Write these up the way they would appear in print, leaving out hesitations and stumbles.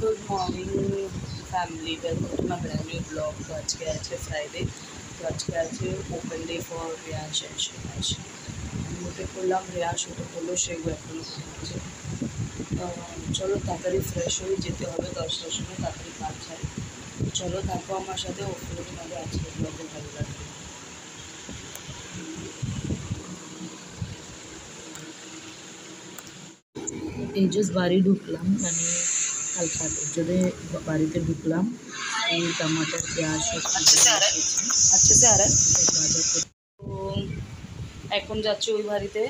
Good morning family, welcome to my brand new blog. तो आज के आज फ्राइडे, तो आज के आज open day for Riyash and Shibash. আমি উঠে পড়লাম, রিয়াশ উঠে পড়লো, সেগুলো এখনও ঘুমাচ্ছে। চলো তাড়াতাড়ি ফ্রেশ হয়ে যেতে হবে, 10টার সময় তাড়াতাড়ি কাজ চাই। চলো থাকো আমার সাথে, ওপরে তোমাদের আজকের ব্লগে ভালো লাগবে। এই জাস্ট বাড়ি ঢুকলাম, মানে হালকা যদি বাড়িতে ঢুকলাম, এই টমাটার পেঁয়াজ আচ্ছা সে আর বাজার করে। তো এখন যাচ্ছি ওই বাড়িতে,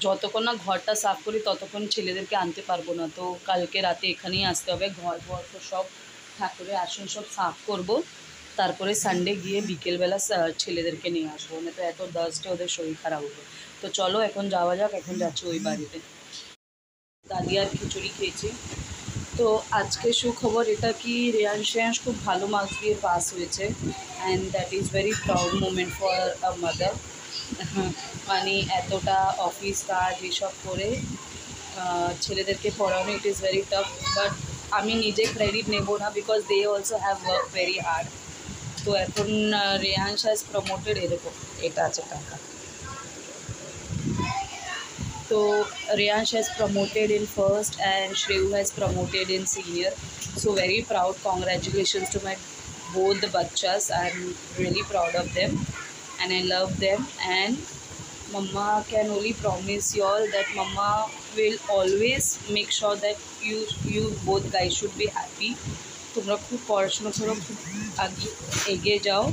যতক্ষণ না ঘরটা সাফ করি ততক্ষণ ছেলেদেরকে আনতে পারবো না। তো কালকে রাতে এখানেই আসতে হবে, ঘর তো সব ঠাকুরের আসন সব সাফ করব, তারপরে সানডে গিয়ে বিকেলবেলা ছেলেদেরকে নিয়ে আসবো, না তো এত ডাস্টে ওদের শরীর খারাপ হবে। তো চলো এখন যাওয়া যাক, এখন যাচ্ছি ওই বাড়িতে। ডালিয়ার খিচুড়ি খেয়েছি। তো আজকে সুখবর এটা কি, রিয়াংশ খুব ভালো মার্কস দিয়ে পাস হয়েছে, and that is very proud moment for a mother. মানে এতটা অফিস কাজ এসব করে ছেলেদেরকে পড়ানো, it is very tough, but আমি নিজে ক্রেডিট নেব না, because they also have work very hard. তো এখন রিয়াংশ হ্যাজ প্রমোটেড, এরকম এটা আছে টাকা। So Riyansh has promoted in first and Shreyu has promoted in senior. So very proud. Congratulations to my both the bachas. I'm really proud of them and I love them. And Mama can only promise you all that Mama will always make sure that you both guys should be happy. তোমরা খুব পড়াশোনা করো, খুব আগে এগিয়ে যাও,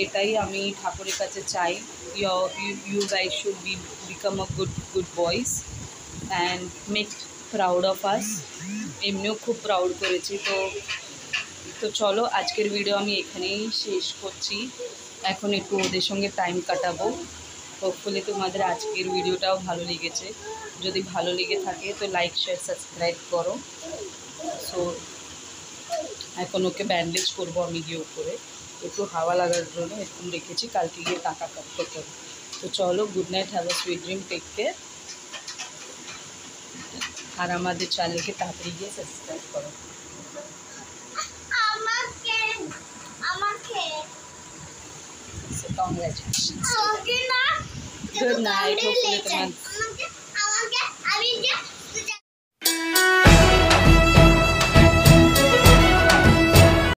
এটাই আমি ঠাকুরের কাছে চাই। You guys should become a good boys and make proud of us. এমনিও খুব প্রাউড করেছি। তো চলো আজকের ভিডিও আমি এখানেই শেষ করছি। এখন একটু ওদের সঙ্গে টাইম কাটাবো। হোপফুলি তোমাদের আজকের ভিডিওটাও ভালো লেগেছে। যদি ভালো লেগে থাকে তো লাইক শেয়ার সাবস্ক্রাইব করো। সো এখন ওকে ব্যান্ডেজ করবো আমি গিয়ে উপরে, একটু হাওয়া লাগার জন্য একটু রেখেছি, কালকে গিয়ে টাকা কাটতে করবো। তো চলো, good night, have a sweet dream, take care. আর আমাদের চ্যানেলকে তাড়াতাড়ি গিয়ে সাবস্ক্রাইব করো। So congratulations. Good night. Hopefully তোমার